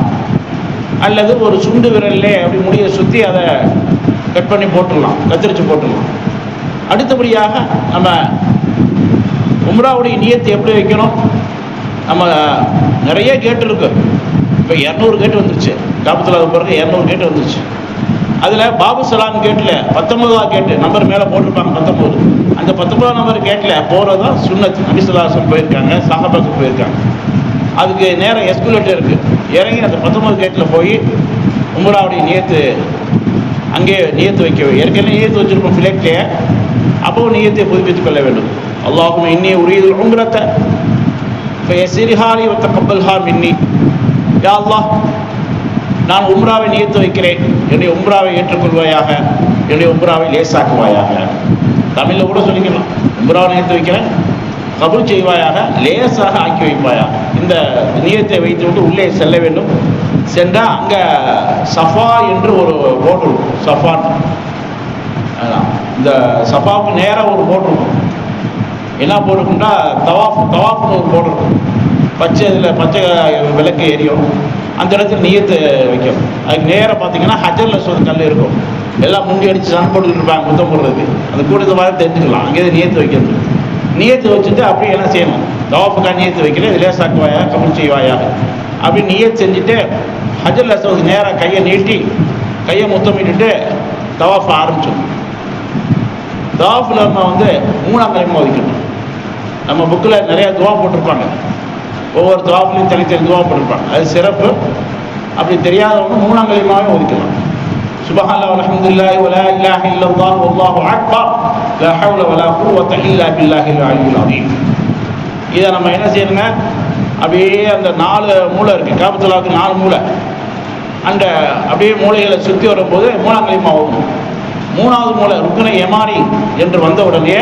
அல்லது ஒரு சுண்டு விரல்லே அப்படி முடியை சுற்றி அதை கட் பண்ணி போட்டுடலாம், கத்திரிச்சு போட்டுடலாம். அடுத்தபடியாக நம்ம உம்ராவுடைய நியத்தை எப்படி வைக்கணும்? நம்ம நிறைய கேட்டு இருக்கு. இப்போ 200 கேட்டு வந்துருச்சு, காபத்துல்லாஹ் பிறகு 200 கேட்டு வந்துருச்சு. அதில் பாபு சலாம் கேட்டில் 19ஆம் கேட்டு நம்பர் மேலே போட்டிருப்பாங்க 19. அந்த 19ஆம் நம்பர் கேட்டில் போகிறது தான் சுன்னத். நபி ஸல்லல்லாஹு அலைஹி வஸல்லம் போயிருக்காங்க, சஹாபாக்கள் போயிருக்காங்க. அதுக்கு நேரம் எஸ்குலேட்டர் இருக்குது, இறங்கி அந்த 19 கேட்டில் போய் உம்ராவுடைய நியத்து அங்கே நியத்து வைக்க, ஏற்கனவே நியத்து வச்சுருக்கோம் ஃபிளைட்லேயே, அப்போவும் நியத்தை புதுப்பித்துக் கொள்ள வேண்டும். அல்லாஹும்ம இன்னி உரீதுல் உம்ரத ஃபயஸ்ஸிர்ஹா லி வ தகப்பல்ஹா மின்னி. யா அல்லாஹ், நான் உம்ராவை நியத்து வைக்கிறேன், என்னுடைய உம்ராவை ஏற்றுக்கொள்வாயாக, என்னுடைய உம்ராவை லேசாக்குவாயாக. தமிழில் கூட சொல்லிக்கலாம், உம்ராவை நியத்து வைக்கிறேன், கபூல் செய்வாயாக, லேசாக ஆக்கி வைப்பாயாக. இந்த நியத்தை வைத்துவிட்டு உள்ளே செல்ல வேண்டும். சென்றால் அங்கே சஃபா என்று ஒரு போர்டு இருக்கும், சஃபான். இந்த சஃபாவுக்கு நேராக ஒரு போர்டு இருக்கும். என்ன போர்டு இருக்குன்னா தவாஃப்னு ஒரு போர்டு இருக்கும். இதில் பச்சை விளக்கு எரியும். அந்த இடத்துல நியத்து வைக்கும். அதுக்கு நேராக பார்த்தீங்கன்னா ஹஜர் அஸ்வத் கல் இருக்கும். எல்லாம் முண்டி அடித்து சண்டை போட்டுக்கிட்டு இருப்பாங்க, முத்தம் போடுறதுக்கு. அந்த கூட்டத்தை மாதிரி தெரிஞ்சுக்கலாம், அங்கேயே நியத்து வைக்கிறது. நியத்து வச்சுட்டு அப்படியே என்ன செய்யணும்? தவாஃபுக்காக நியத்து வைக்கிறேன், இது லேசாக்குவாயா, கபூல் செய்வாயா அப்படி நியத்து செஞ்சுட்டு ஹஜர் அஸ்வத் நேராக கையை நீட்டி கையை முத்தமிட்டுட்டு தவாஃப் ஆரம்பிச்சிடணும். தவாஃபில் நம்ம 3ஆம் கலிமா ஒதுக்கணும். நம்ம புக்கில் நிறையா துவா போட்டிருப்பாங்க, ஒவ்வொரு தவாஃப்லையும் தனித்தனி துவா போட்டிருப்பாங்க, அது சிறப்பு. அப்படி தெரியாதவங்க 3ஆம் கலிமாவே ஒதுக்கலாம். சுப்ஹானல்லாஹ் வல்ஹம்துலில்லாஹி வலா இலாஹ இல்லல்லாஹு வல்லாஹு அக்பர் லா ஹவ்ல வலா குவத்த இல்லா பில்லாஹில் அலிய்யில் அஸீம். இதை நம்ம என்ன செய்யணுங்க? அப்படியே அந்த 4 மூலை இருக்குது, காபத்துல்லாவுக்கு 4 மூலை. அந்த அப்படியே மூலைகளை சுற்றி வரும்போது 3ஆம் கலிமா ஓதணும். 3வது மூலை ருக்ன யமானி என்று வந்த உடனே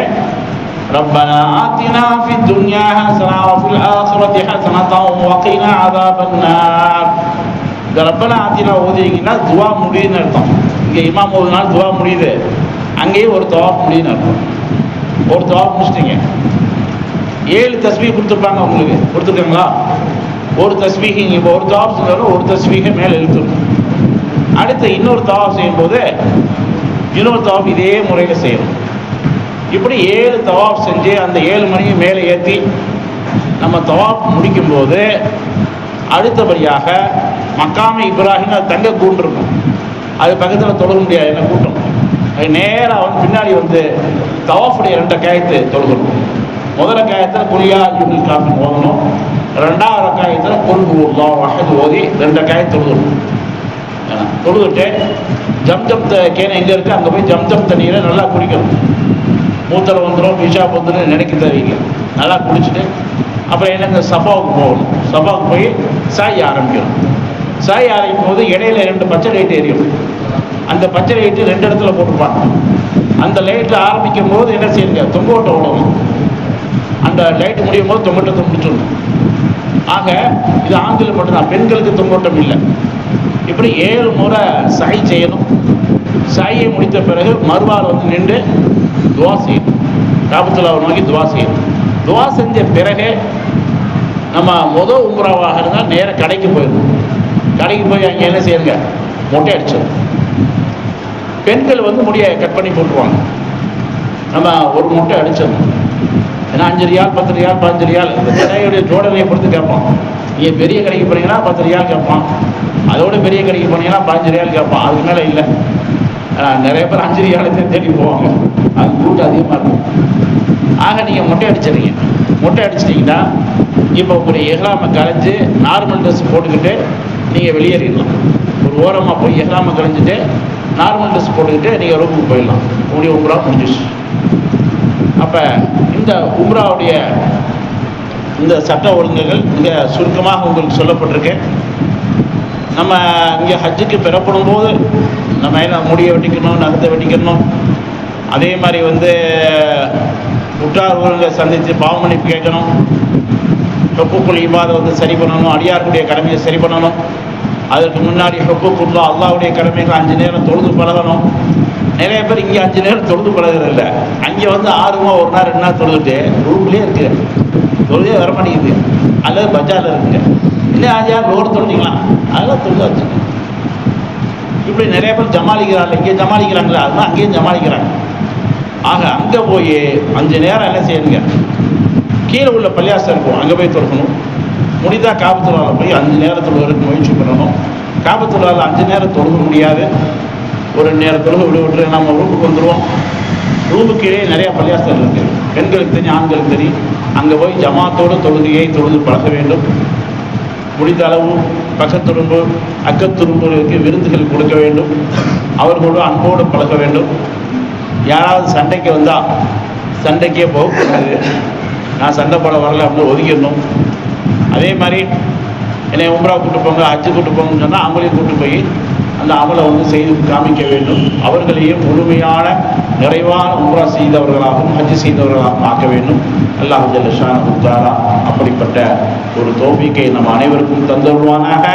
ரப்பனா ஆத்தினா ஃபித் துன்யா ஹஸனா வ ஃபில் ஆখিরাতি ஹஸனத்தன் வ கினா அஸாபன்னார். இந்த ரப்பனா ஆத்தினா ஓதிங்கன்னா துவா முடியுதுன்னு அர்த்தம். இங்கே இமாம் ஓதுனால துவா முடியுது, அங்கேயே ஒரு தவாஃப் முடியுதுன்னு அர்த்தம். ஒரு தவாஃப் முடிச்சிட்டிங்க. 7 தஸ்பீஹ் கொடுத்துருப்பாங்க, உங்களுக்கு கொடுத்துருக்காங்களா? ஒரு தஸ்பீஹ், இப்போ ஒரு தவாஃப் செஞ்சாலும் ஒரு தஸ்பீஹை மேலே இழுத்துடும். அடுத்து இன்னொரு தவாஃப் செய்யும்போது இன்னொரு தவாஃப் இதே முறையில் செய்யணும். இப்படி 7 தவாஃப் செஞ்சு அந்த 7 மணியை மேலே ஏற்றி நம்ம தவாஃப் முடிக்கும்போது அடுத்தபடியாக மக்காம இப்ராஹிம் அது தங்க கூண்டிருக்கும், அது பக்கத்தில் தொழுக முடியாது, என்ன கூட்டம். அது நேராக பின்னாடி தவாஃபுடைய 2 ரக்காயத்து தொழுகணும். முதல் ரக்காயத்தில் குலியா யூனில் காஃபின் ஓதணும். 2வது ரக்காயத்தில் குல் ஹுவல்லாஹு அஹத் ஓதி 2 ரக்காயத்து தொழுகணும். தொழுதுட்டு ஜம்ஜம் கேனை எங்கே இருக்குது அங்கே போய் ஜம்ஜம் தண்ணீரை நல்லா குடிக்கணும். மூத்தரை வந்துடும், பிஷா வந்துடும் நினைக்க தேவையில்லை. நல்லா குடிச்சிட்டு அப்புறம் என்னங்க சஃபாவுக்கு போகணும். சஃபாவுக்கு போய் சாய் ஆரம்பிக்கணும். சாய் ஆரம்பிக்கும் போது இடையில 2 பச்சை லைட் எரியும். அந்த பச்சை லைட்டு 2 இடத்துல போட்டுருப்பாங்க. அந்த லைட்டில் ஆரம்பிக்கும் போது என்ன செய்யுங்க? தொங்கோட்டை விடணும். அந்த லைட்டு முடியும் போது தொங்கோட்டத்தை முடிச்சிடணும். ஆக இது ஆண்களுக்கு மட்டும்தான், பெண்களுக்கு தொங்கோட்டம் இல்லை. இப்படி 7 முறை சஹி செய்யணும். சாயை முடித்த பிறகு மறுவாள் வந்து நின்று துவா செய்யணும். காபத்துல்லாவை நோக்கி துவா செய்யணும். துவா செஞ்ச பிறகு நம்ம முதல் உம்ராவாக இருந்தால் நேராக கடைக்கு போயிடணும். கடைக்கு போய் அங்கே என்ன செய்யுங்க, மொட்டை அடிச்சிடும். பெண்கள் வந்து முடியை கட் பண்ணி போட்டுருவாங்க. நம்ம ஒரு மொட்டை அடிச்சிடணும். ஏன்னா 5 ரியால் 10 ரியால் 15 ரியால் இந்த கடையுடைய ஜோடனையை பொறுத்து கேட்பான். நீங்கள் பெரிய கடைக்கு போனீங்கன்னா 10 ரியால் கேட்பான். அதோட பெரிய கடைக்கு போனீங்கன்னா 15 ரியால் கேட்பான். அதுக்கு மேலே இல்லை. நிறைய பேர் 5 ரியாலத்தை தேடி போவாங்க. அது கூட்டம் அதிகமாக இருக்கும். ஆக நீங்கள் மொட்டை அடிச்சிடுறீங்க. மொட்டை அடிச்சிட்டிங்கன்னா இப்போ ஒரு எஹ்ராமை கலைஞ்சு நார்மல் ட்ரெஸ் போட்டுக்கிட்டு நீங்கள் வெளியேறிடலாம். ஒரு ஓரமாக போய் எஹ்ராமை கலைஞ்சிட்டு நார்மல் ட்ரெஸ் போட்டுக்கிட்டு நீங்கள் ரூமுக்கு போயிடலாம். உங்களுடைய உம்ரா முடிஞ்சிச்சு. அப்போ இந்த உம்ராவுடைய இந்த சட்ட ஒழுங்குகள் மிக சுருக்கமாக உங்களுக்கு சொல்லப்பட்டிருக்கு. நம்ம இங்கே ஹஜ்ஜுக்கு பெறப்படும் போது நம்ம என்ன முடியை வெட்டிக்கணும், நகத்தை வெட்டிக்கணும். அதே மாதிரி வந்து உற்றார் உறவுகளை சந்தித்து பாவ மன்னிப்பு கேட்கணும். ஹுக்கூக்குல் இபாதை வந்து சரி பண்ணணும். அடியாருடைய கடமையை சரி பண்ணணும். அதற்கு முன்னாடி ஹுக்கூக்குல்லா அல்லாஹ்வுடைய கடமைகள் 5 நேரம் தொழுது பழகணும். நிறைய பேர் இங்கே 5 நேரம் தொழுது பழகிறதில்ல. அங்கே வந்து 6 1 நாள் 2 நாள் தொழுதுட்டு ரூம்லேயே இருக்குது, தொழுதே வர மாட்டேங்குது. அல்லது பஜாரில் இருக்குங்க. இல்லை 5 நாள் லோடு தொழுதிக்கலாம், அதெல்லாம் தொழுது வச்சுங்க. இப்படி நிறைய பேர் ஜமாளிக்கிறாங்க. இங்கே ஜமாளிக்கிறாங்களே, அதுதான் அங்கேயும் ஜமாளிக்கிறாங்க. ஆக அங்கே போய் 5 நேரம் என்ன செய்யணுங்க, கீழே உள்ள பள்ளியாசம் இருக்கும், அங்கே போய் தொழுகணும். முடிந்தால் காபத்துல்லாவில் போய் 5 நேரம் தொழுவதற்கு முயற்சி பண்ணணும். காபத்துல்லாவில் 5 நேரம் தொழுக முடியாது. ஒரு நேரம் தொழுக விட்டு நம்ம ரூமுக்கு வந்துடுவோம். ரூமுக்கு இடையே நிறையா பள்ளியாசல் இருக்குது. பெண்களுக்கு தெரியும், ஆண்களுக்கு தெரியும். அங்கே போய் ஜமாத்தோடு தொழுகையை தொழுது பழக வேண்டும். முடிந்த அளவு பக்கத்துரும்பு அக்கத்துரும்புகளுக்கு விருந்துகள் கொடுக்க வேண்டும். அவர்களோடு அன்போடு பழக வேண்டும். யாராவது சண்டைக்கு வந்தால் சண்டைக்கே போகக்கூடாது. நான் சண்டை போட வரல அப்படின்னு ஒதுக்கிடணும். அதே மாதிரி என்னை உம்ரா கூப்பிட்டு போங்க, ஹஜ்ஜு கூப்பிட்டு போங்கன்னு சொன்னால் அவங்களையும் கூப்பிட்டு போய் அந்த அமலை வந்து செய்து காமிக்க வேண்டும். அவர்களையும் முழுமையான நிறைவான உம்ரா செய்தவர்களாகவும் ஹஜ்ஜு செய்தவர்களாகவும் ஆக்க வேண்டும். அல்லாஹ் ஜல்ல ஷானஹு தஆலா அப்படிப்பட்ட ஒரு தௌஃபீக்கை நம் அனைவருக்கும் தந்தருவானாக.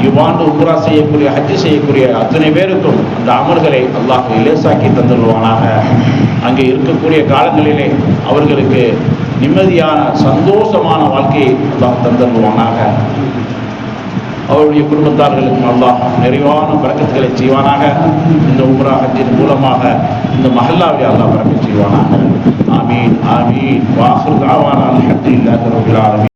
இவ்வாண்டு உம்ரா செய்யக்கூடிய ஹஜ்ஜு செய்யக்கூடிய அத்தனை பேருக்கும் அந்த அமல்களை அல்லாஹ் இலேசாக்கி தந்தருவானாக. அங்கே இருக்கக்கூடிய காலங்களிலே அவர்களுக்கு நிம்மதியான சந்தோஷமான வாழ்க்கையை அல்லாஹ் தந்தருவானாக. அவருடைய குடும்பத்தார்களுக்கும் அல்லாஹ் நிறைவான பரக்கத்துகளை செய்வானாக. இந்த உம்ரா ஹஜ்ஜின் மூலமாக இந்த மஹல்லாவை அல்லாஹ் பரக்கத் செய்வானாக. ஆமீன் ஆமீன். வாஹிர் தாவானா அல்ஹம்துலில்லாஹி ரப்பில் ஆலமீன்.